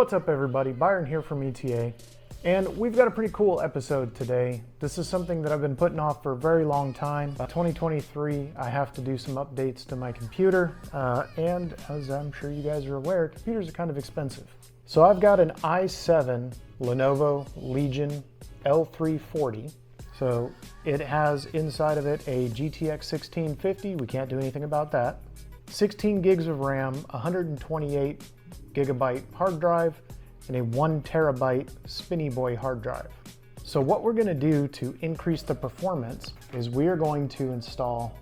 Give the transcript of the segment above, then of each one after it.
What's up everybody, Byron here from ETA, and we've got a pretty cool episode today. This is something that I've been putting off for a very long time. 2023, I have to do some updates to my computer, and as I'm sure you guys are aware, computers are kind of expensive. So I've got an i7 Lenovo Legion L340. So it has inside of it a GTX 1650, we can't do anything about that. 16 gigs of RAM, 128 gigabyte hard drive, and a 1 terabyte Spinny Boy hard drive. So what we're gonna do to increase the performance is we are going to install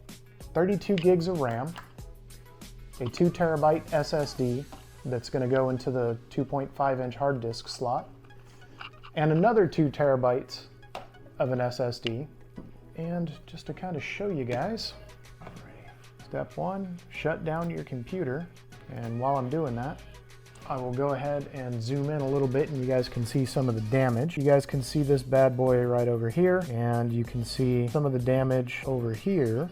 32 gigs of RAM, a 2 terabyte SSD that's gonna go into the 2.5 inch hard disk slot, and another 2 terabytes of an SSD. And just to kind of show you guys, step one, shut down your computer. And while I'm doing that, I will go ahead and zoom in a little bit and you guys can see some of the damage. You guys can see this bad boy right over here, and you can see some of the damage over here.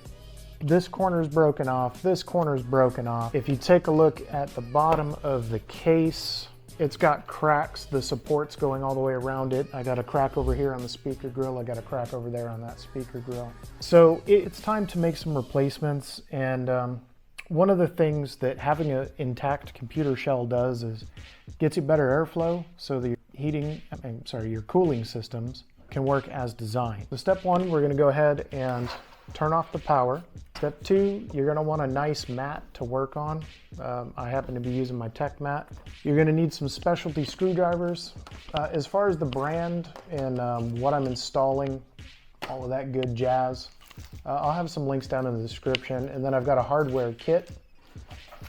This corner is broken off, this corner is broken off. If you take a look at the bottom of the case, it's got cracks, the support's going all the way around it. I got a crack over here on the speaker grill, I got a crack over there on that speaker grill. So it's time to make some replacements, and one of the things that having an intact computer shell does is gets you better airflow so that your cooling systems can work as designed. So step one, we're gonna go ahead and turn off the power. Step two, you're gonna want a nice mat to work on. I happen to be using my Tech mat. You're gonna need some specialty screwdrivers. As far as the brand and what I'm installing, all of that good jazz, I'll have some links down in the description. And then I've got a hardware kit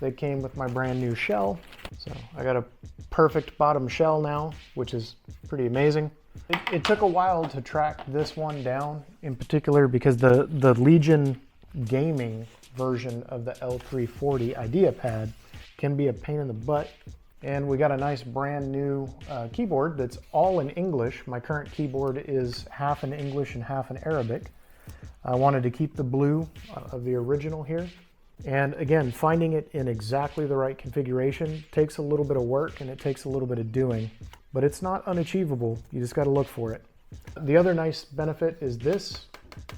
that came with my brand new shell. So I got a perfect bottom shell now, which is pretty amazing. It took a while to track this one down in particular because the Legion gaming version of the L340 IdeaPad can be a pain in the butt. And we got a nice brand new keyboard that's all in English. My current keyboard is half in English and half in Arabic. I wanted to keep the blue of the original here. And again, finding it in exactly the right configuration takes a little bit of work and it takes a little bit of doing, but it's not unachievable. You just got to look for it. The other nice benefit is this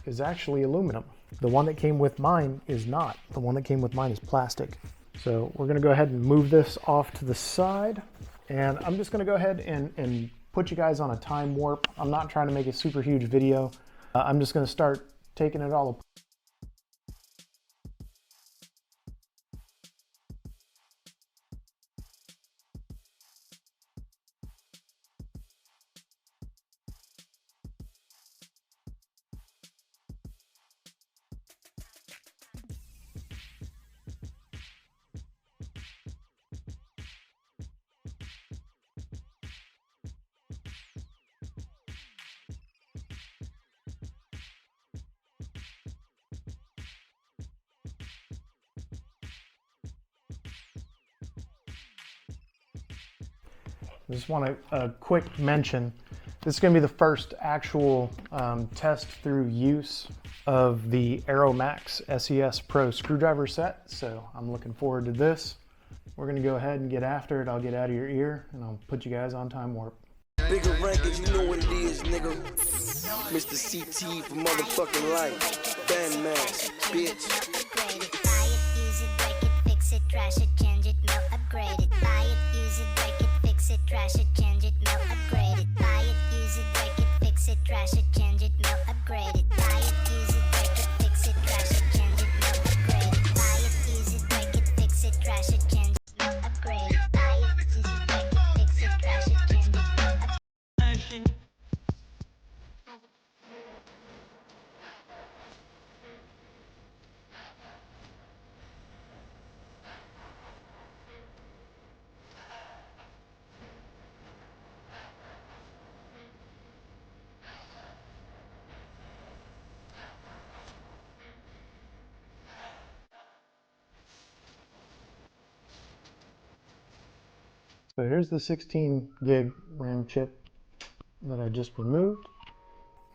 is actually aluminum. The one that came with mine is not. The one that came with mine is plastic. So we're going to go ahead and move this off to the side. And I'm just going to go ahead and put you guys on a time warp. I'm not trying to make a super huge video. I'm just going to start taking it all apart. I just want a quick mention. This is going to be the first actual test through use of the Aeromax SES Pro screwdriver set, so I'm looking forward to this. We're going to go ahead and get after it. I'll get out of your ear and I'll put you guys on time warp. Bigger rankings, you know what it is, nigga. Mr. CT for motherfucking life. Bandmax, bitch. Buy it, use it, break it, fix it, trash it, change it, melt, upgrade it. Buy it, use it, break it, fix it, trash it, change it, melt, upgrade it. Buy it, use it, break it, fix it, trash it, change it, melt, upgrade it. Buy it, use it, break it, fix it, trash it, change it, melt, upgrade it. Buy it, use it, break it, fix it, trash it, change it, melt, upgrade it. Buy it, use it, break it, fix it, trash it, change it, melt, upgrade it. So here's the 16 gig RAM chip that I just removed,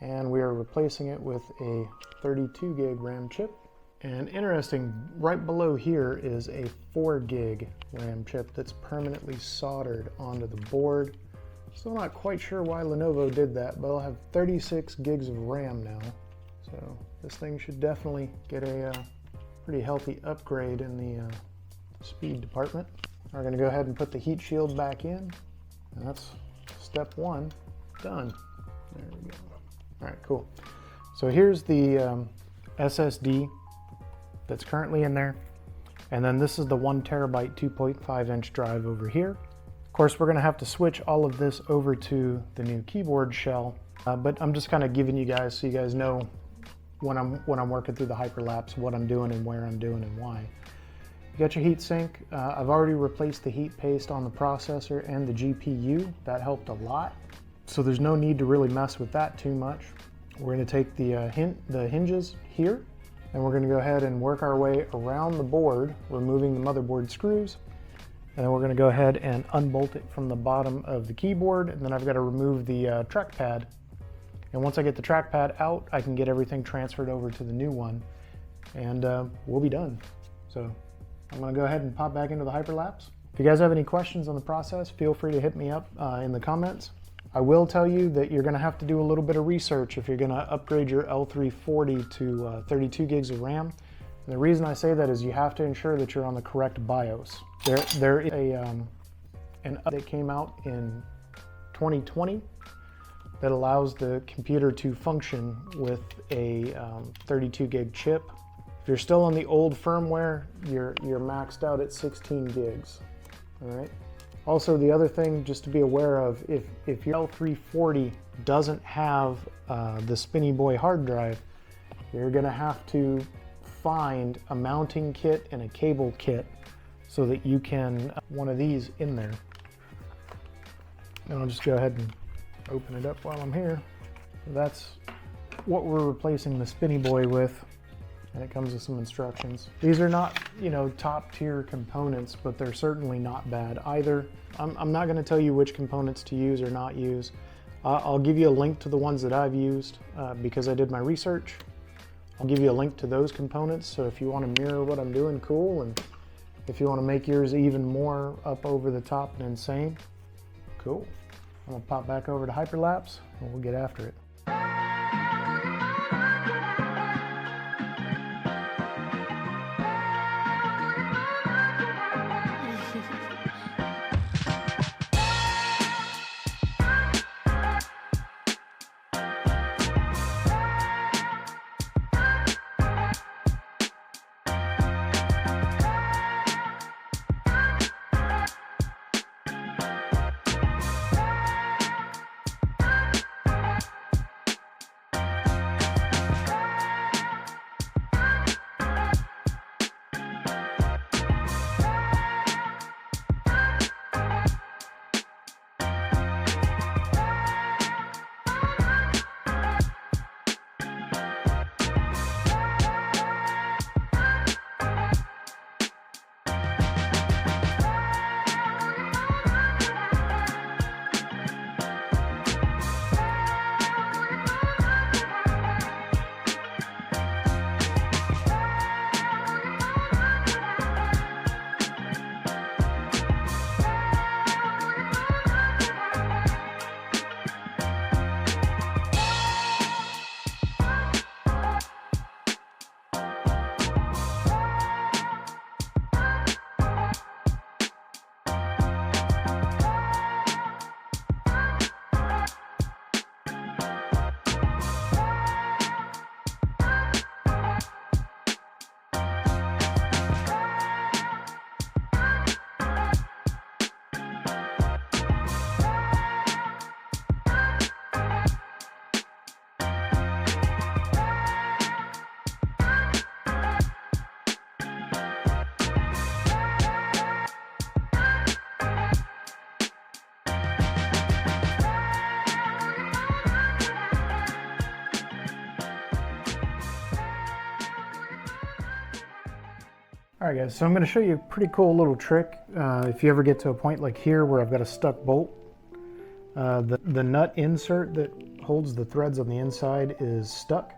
and we are replacing it with a 32 gig RAM chip. And interesting, right below here is a 4 gig RAM chip that's permanently soldered onto the board. Still not quite sure why Lenovo did that, but I'll have 36 gigs of RAM now. So this thing should definitely get a pretty healthy upgrade in the speed department. We're going to go ahead and put the heat shield back in. And that's step 1 done. There we go. All right, cool. So here's the SSD that's currently in there. And then this is the 1 terabyte 2.5 inch drive over here. Of course, we're going to have to switch all of this over to the new keyboard shell, but I'm just kind of giving you guys so you guys know when I'm working through the hyperlapse, what I'm doing and where I'm doing and why. You got your heat sink. I've already replaced the heat paste on the processor and the GPU. That helped a lot. So there's no need to really mess with that too much. We're going to take the hinges here, and we're going to go ahead and work our way around the board, removing the motherboard screws. And then we're going to go ahead and unbolt it from the bottom of the keyboard, and then I've got to remove the trackpad. And once I get the trackpad out, I can get everything transferred over to the new one, and we'll be done. So I'm going to go ahead and pop back into the hyperlapse. If you guys have any questions on the process, feel free to hit me up in the comments. I will tell you that you're going to have to do a little bit of research if you're going to upgrade your L340 to 32 gigs of RAM. And the reason I say that is you have to ensure that you're on the correct BIOS. There is an update that came out in 2020 that allows the computer to function with a 32 gig chip. If you're still on the old firmware, you're maxed out at 16 gigs. All right. Also, the other thing just to be aware of, if your L340 doesn't have the Spinny Boy hard drive, you're going to have to find a mounting kit and a cable kit so that you can one of these in there. And I'll just go ahead and open it up while I'm here. That's what we're replacing the Spinny Boy with, and it comes with some instructions. These are not, top tier components, but they're certainly not bad either. I'm not going to tell you which components to use or not use. I'll give you a link to the ones that I've used because I did my research. I'll give you a link to those components, so if you want to mirror what I'm doing, cool, and if you want to make yours even more up over the top and insane, cool. I'm gonna pop back over to hyperlapse and we'll get after it. All right guys, so I'm going to show you a pretty cool little trick. If you ever get to a point like here where I've got a stuck bolt, the nut insert that holds the threads on the inside is stuck.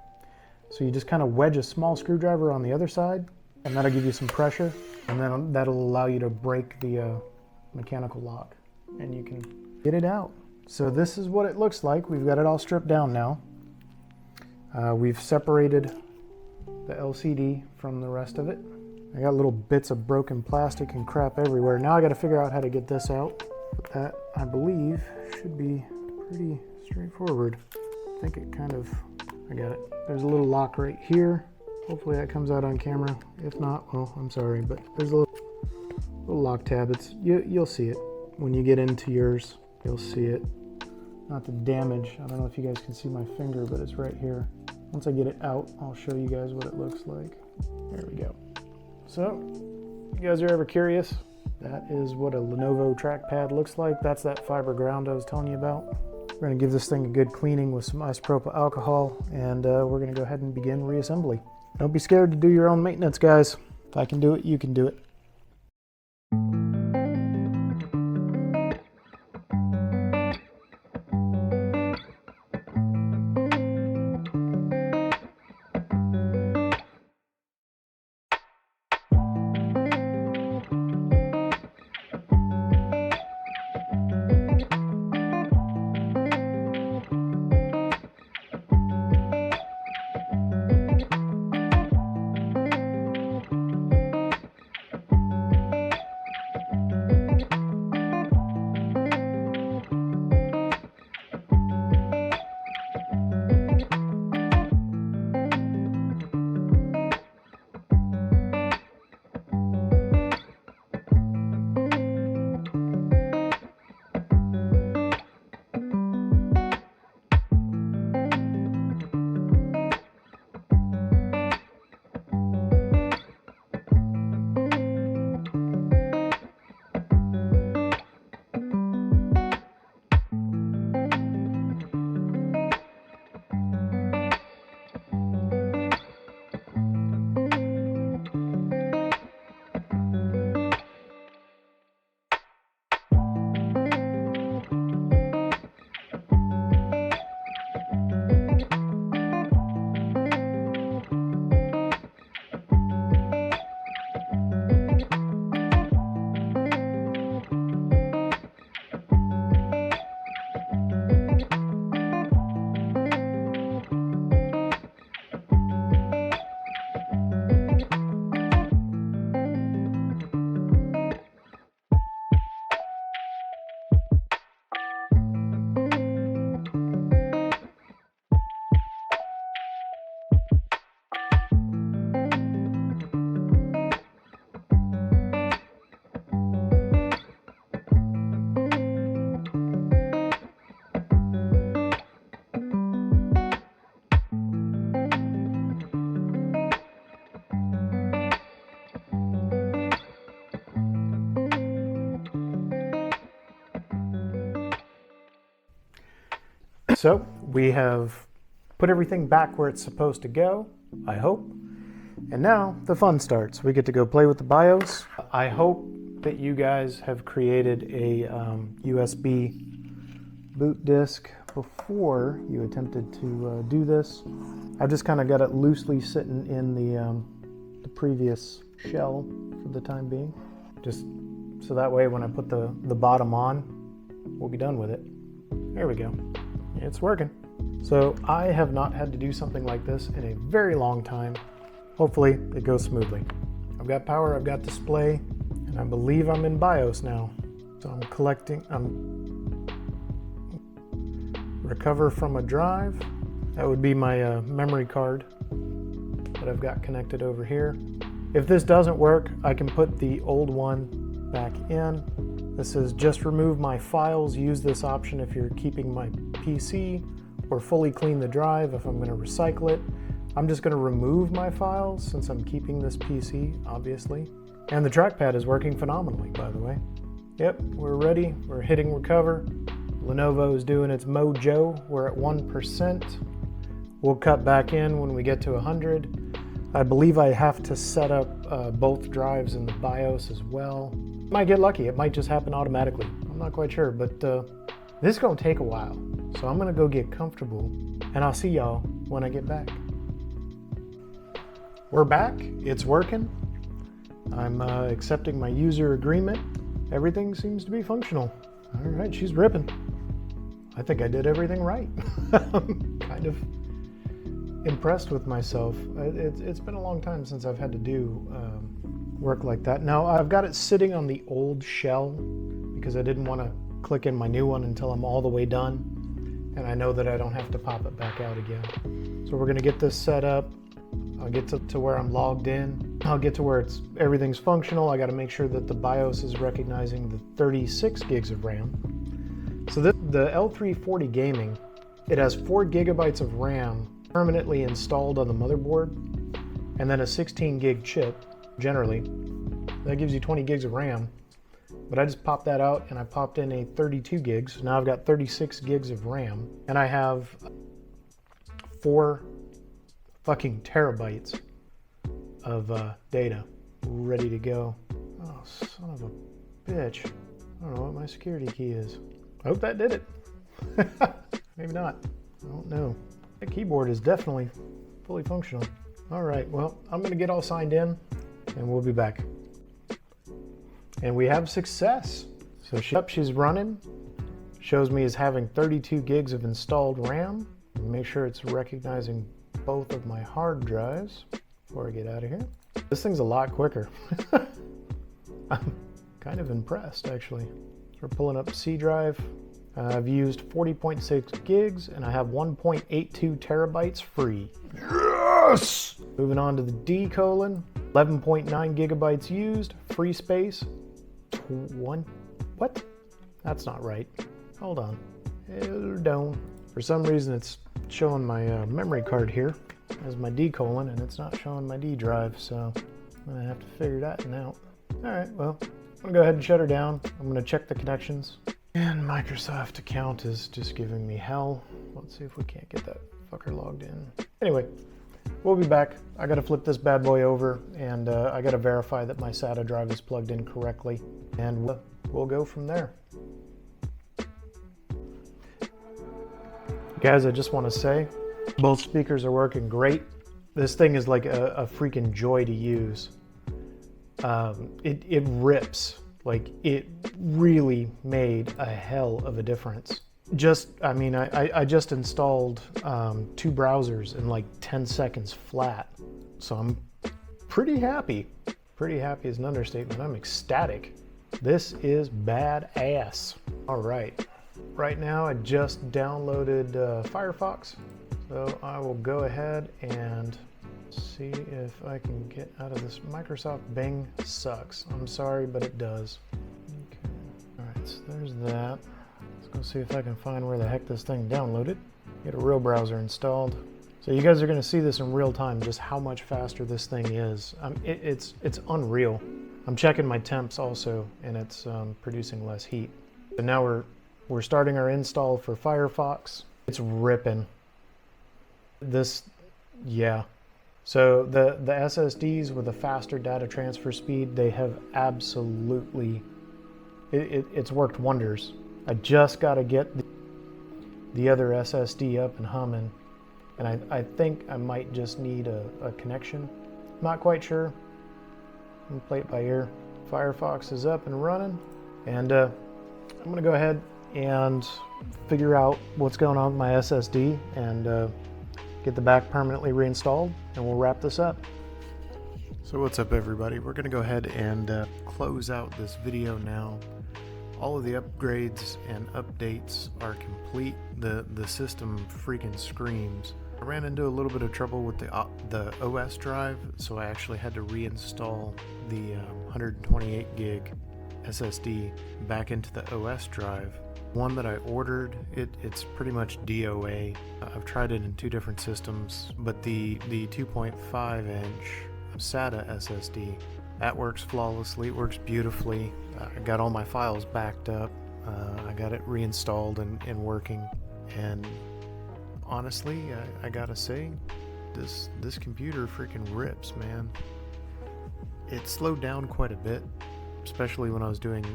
So you just kind of wedge a small screwdriver on the other side, and that'll give you some pressure, and then that'll allow you to break the mechanical lock, and you can get it out. So this is what it looks like. We've got it all stripped down now. We've separated the LCD from the rest of it. I got little bits of broken plastic and crap everywhere. Now I got to figure out how to get this out. But that, I believe, should be pretty straightforward. I think it kind of, I got it. There's a little lock right here. Hopefully that comes out on camera. If not, well, I'm sorry, but there's a little lock tab. You'll see it when you get into yours. You'll see it. Not to damage. I don't know if you guys can see my finger, but it's right here. Once I get it out, I'll show you guys what it looks like. There we go. So, if you guys are ever curious, that is what a Lenovo trackpad looks like. That's that fiber ground I was telling you about. We're going to give this thing a good cleaning with some isopropyl alcohol, and we're going to go ahead and begin reassembly. Don't be scared to do your own maintenance, guys. If I can do it, you can do it. So we have put everything back where it's supposed to go, I hope. And now the fun starts. We get to go play with the BIOS. I hope that you guys have created a USB boot disk before you attempted to do this. I've just kind of got it loosely sitting in the previous shell for the time being. Just so that way when I put the bottom on, we'll be done with it. There we go. It's working. So I have not had to do something like this in a very long time. Hopefully it goes smoothly. I've got power, I've got display, and I believe I'm in BIOS now. So I'm recover from a drive. That would be my memory card that I've got connected over here. If this doesn't work, I can put the old one back in. This says just remove my files. Use this option if you're keeping my PC, or fully clean the drive if I'm going to recycle it. I'm just going to remove my files since I'm keeping this PC, obviously. And the trackpad is working phenomenally, by the way. Yep, we're ready. We're hitting recover. Lenovo is doing its mojo. We're at 1%. We'll cut back in when we get to 100. I believe I have to set up both drives in the BIOS as well. Might get lucky. It might just happen automatically. I'm not quite sure, but this is going to take a while. So I'm going to go get comfortable, and I'll see y'all when I get back. We're back. It's working. I'm accepting my user agreement. Everything seems to be functional. All right, she's ripping. I think I did everything right. I'm kind of impressed with myself. It's been a long time since I've had to do work like that. Now, I've got it sitting on the old shell because I didn't want to click in my new one until I'm all the way done. And I know that I don't have to pop it back out again. So we're going to get this set up. I'll get to where I'm logged in. I'll get to where everything's functional. I got to make sure that the BIOS is recognizing the 36 gigs of RAM. So the L340 Gaming, it has 4 gigabytes of RAM permanently installed on the motherboard, and then a 16 gig chip. Generally, that gives you 20 gigs of RAM. But I just popped that out and I popped in a 32 gigs. So now I've got 36 gigs of RAM, and I have 4 fucking terabytes of data ready to go. Oh, son of a bitch. I don't know what my security key is. I hope that did it. Maybe not. I don't know. The keyboard is definitely fully functional. All right, well, I'm gonna get all signed in and we'll be back. And we have success. So she's running. Shows me as having 32 gigs of installed RAM. Make sure it's recognizing both of my hard drives before I get out of here. This thing's a lot quicker. I'm kind of impressed, actually. So we're pulling up C drive. I've used 40.6 gigs and I have 1.82 terabytes free. Yes! Moving on to the D colon. 11.9 gigabytes used, free space. What? That's not right. Hold on. Hold on. For some reason it's showing my memory card here as my D colon, and it's not showing my D drive, so I'm gonna have to figure that out. All right, well, I'm gonna go ahead and shut her down. I'm gonna check the connections. And Microsoft account is just giving me hell. Let's see if we can't get that fucker logged in. Anyway, we'll be back. I gotta flip this bad boy over, and I gotta verify that my SATA drive is plugged in correctly, and we'll go from there. Guys, I just want to say, both speakers are working great. This thing is like a freaking joy to use. It rips. Like, it really made a hell of a difference. I just installed 2 browsers in like 10 seconds flat. So I'm pretty happy. Pretty happy is an understatement. I'm ecstatic. This is badass. All right. Right now, I just downloaded Firefox. So I will go ahead and see if I can get out of this. Microsoft Bing sucks. I'm sorry, but it does. Okay. All right, so there's that. Let's go see if I can find where the heck this thing downloaded. Get a real browser installed. So you guys are going to see this in real time, just how much faster this thing is. It's unreal. I'm checking my temps also, and it's producing less heat. And now we're starting our install for Firefox. It's ripping. Yeah. So the SSDs with a faster data transfer speed, they have absolutely, it's worked wonders. I just got to get the other SSD up and humming, and I think I might just need a connection. Not quite sure. I'm gonna play it by ear. Firefox is up and running, and I'm gonna go ahead and figure out what's going on with my SSD and get the back permanently reinstalled, and we'll wrap this up. So what's up, everybody? We're gonna go ahead and close out this video now. All of the upgrades and updates are complete. The system freaking screams. I ran into a little bit of trouble with the OS drive, so I actually had to reinstall the 128 gig SSD back into the OS drive. One that I ordered, it's pretty much DOA. I've tried it in 2 different systems, but the 2.5 inch SATA SSD, that works flawlessly. It works beautifully. I got all my files backed up. I got it reinstalled and working. And honestly, I gotta say, this computer freaking rips, man. It slowed down quite a bit, especially when I was doing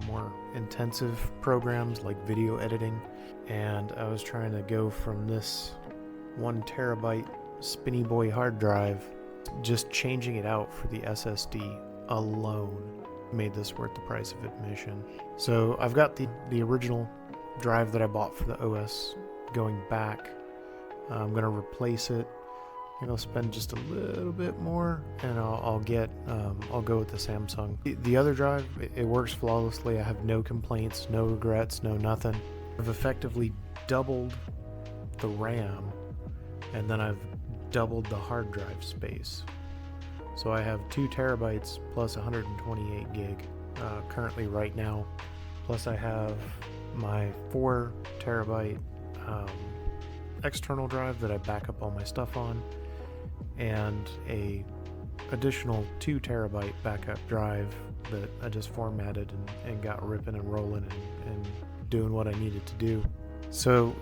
more intensive programs like video editing, and I was trying to go from this 1 terabyte spinny boy hard drive Just changing it out for the SSD alone made this worth the price of admission. So I've got the original drive that I bought for the OS going back. I'm going to replace it. I'll spend just a little bit more, and I'll go with the Samsung. The other drive, it works flawlessly. I have no complaints, no regrets, no nothing. I've effectively doubled the RAM, and then I've doubled the hard drive space. So I have 2 terabytes plus 128 gig currently right now. Plus I have my 4 terabyte external drive that I back up all my stuff on, and a additional 2 terabyte backup drive that I just formatted and got ripping and rolling and doing what I needed to do. So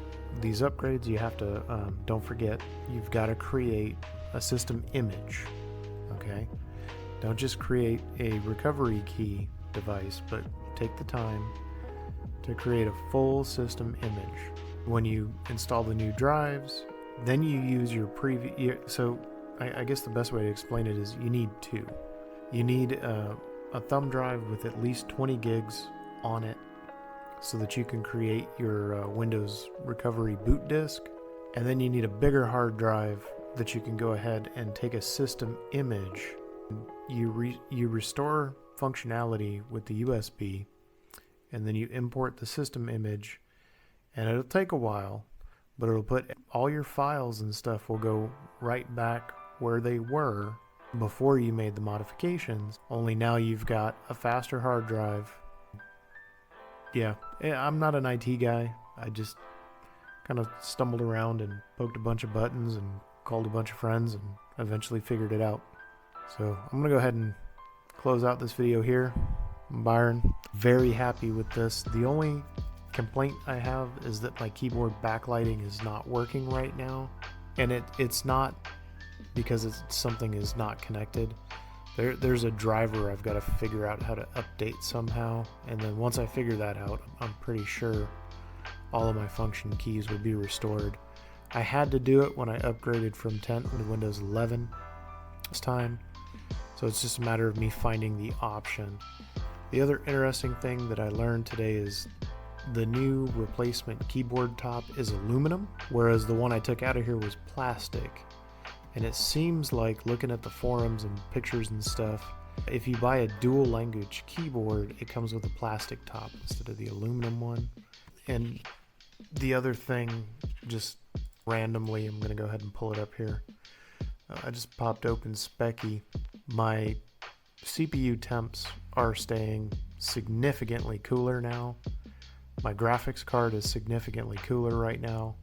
these upgrades, you have to, don't forget, you've got to create a system image, okay? Don't just create a recovery key device, but take the time to create a full system image. When you install the new drives, then you use your previous, so I guess the best way to explain it is you need 2. You need a thumb drive with at least 20 gigs on it so that you can create your Windows recovery boot disk. And then you need a bigger hard drive that you can go ahead and take a system image. You restore functionality with the USB, and then you import the system image, and it'll take a while, but it'll put all your files and stuff will go right back where they were before you made the modifications, only now you've got a faster hard drive. Yeah, I'm not an IT guy. I just kind of stumbled around and poked a bunch of buttons and called a bunch of friends and eventually figured it out. So I'm gonna go ahead and close out this video here. I'm Byron, very happy with this. The only complaint I have is that my keyboard backlighting is not working right now, and it's not because something is not connected. There's a driver I've got to figure out how to update somehow, and then once I figure that out, I'm pretty sure all of my function keys will be restored. I had to do it when I upgraded from 10 to Windows 11 this time, so it's just a matter of me finding the option. The other interesting thing that I learned today is the new replacement keyboard top is aluminum, whereas the one I took out of here was plastic. And it seems like, looking at the forums and pictures and stuff, if you buy a dual language keyboard, it comes with a plastic top instead of the aluminum one. And the other thing, just randomly, I'm going to go ahead and pull it up here. I just popped open Specky. My CPU temps are staying significantly cooler now. My graphics card is significantly cooler right now.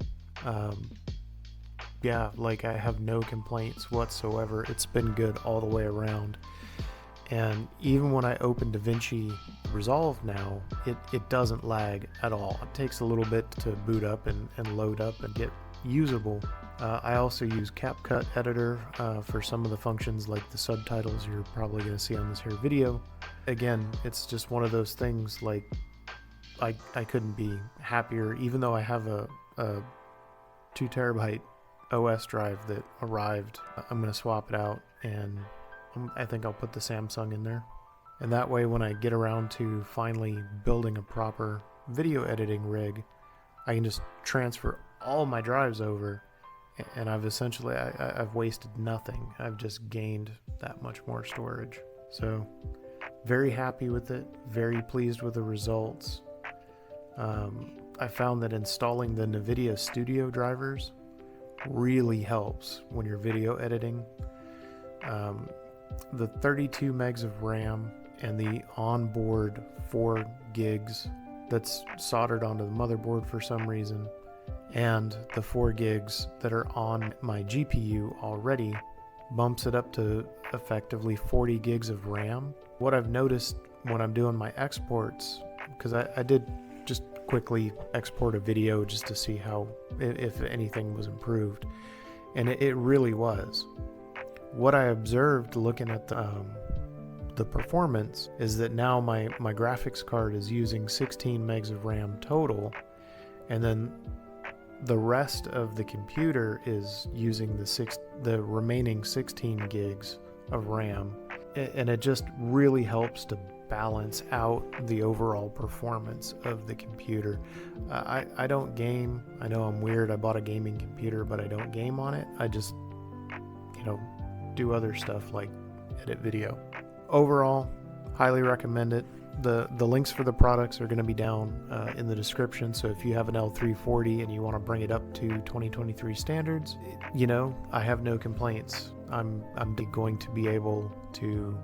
Yeah, like I have no complaints whatsoever. It's been good all the way around. And even when I open DaVinci Resolve now, it doesn't lag at all. It takes a little bit to boot up and load up and get usable. I also use CapCut Editor for some of the functions like the subtitles you're probably going to see on this here video. Again, it's just one of those things, like I couldn't be happier, even though I have a 2 terabyte OS drive that arrived. I'm going to swap it out, and I think I'll put the Samsung in there. And that way, when I get around to finally building a proper video editing rig, I can just transfer all my drives over, and I've essentially, I've wasted nothing. I've just gained that much more storage. So very happy with it, very pleased with the results. I found that installing the NVIDIA Studio drivers really helps when you're video editing. The 32 megs of RAM and the onboard 4 gigs that's soldered onto the motherboard for some reason, and the 4 gigs that are on my GPU already bumps it up to effectively 40 gigs of RAM. What I've noticed when I'm doing my exports, because I did just quickly export a video just to see how, if anything was improved, and it really was. What I observed looking at the performance is that now my graphics card is using 16 megs of RAM total, and then the rest of the computer is using the remaining 16 gigs of RAM, and it just really helps to balance out the overall performance of the computer. I don't game. I know I'm weird. I bought a gaming computer, but I don't game on it. I just, do other stuff like edit video. Overall, highly recommend it. The links for the products are going to be down in the description, so if you have an L340 and you want to bring it up to 2023 standards, I have no complaints. I'm going to be able to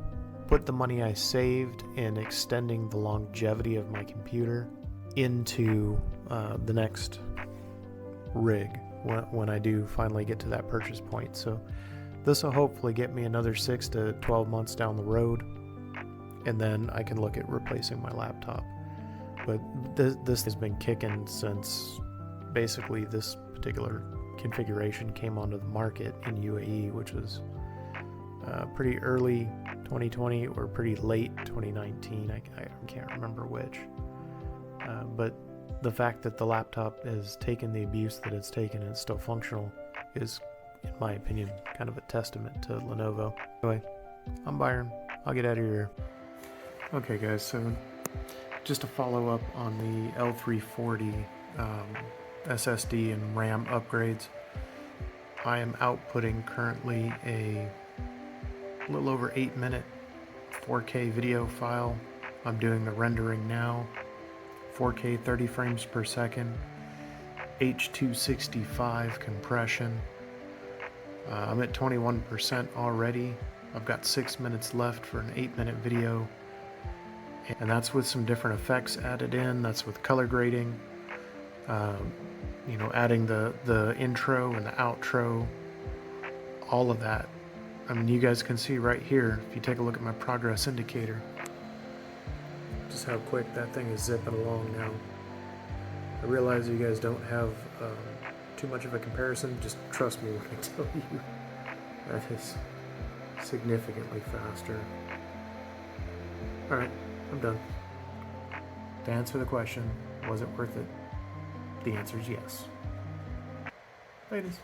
put the money I saved in extending the longevity of my computer into the next rig when I do finally get to that purchase point. So this will hopefully get me another 6 to 12 months down the road, and then I can look at replacing my laptop. But this has been kicking since basically this particular configuration came onto the market in UAE, which was pretty early 2020 or pretty late 2019. I can't remember which. But the fact that the laptop has taken the abuse that it's taken and it's still functional is, in my opinion, kind of a testament to Lenovo. Anyway, I'm Byron. I'll get out of here. Okay guys, so just to follow up on the L340 SSD and RAM upgrades, I am outputting currently a little over 8-minute 4K video file. I'm doing the rendering now. 4K 30 frames per second, H.265 compression. I'm at 21% already. I've got 6 minutes left for an 8-minute video, and that's with some different effects added in. That's with color grading, adding the intro and the outro, all of that. I mean, you guys can see right here, if you take a look at my progress indicator, just how quick that thing is zipping along now. I realize you guys don't have too much of a comparison. Just trust me when I tell you that is significantly faster. Alright, I'm done. To answer the question, was it worth it? The answer is yes. Ladies.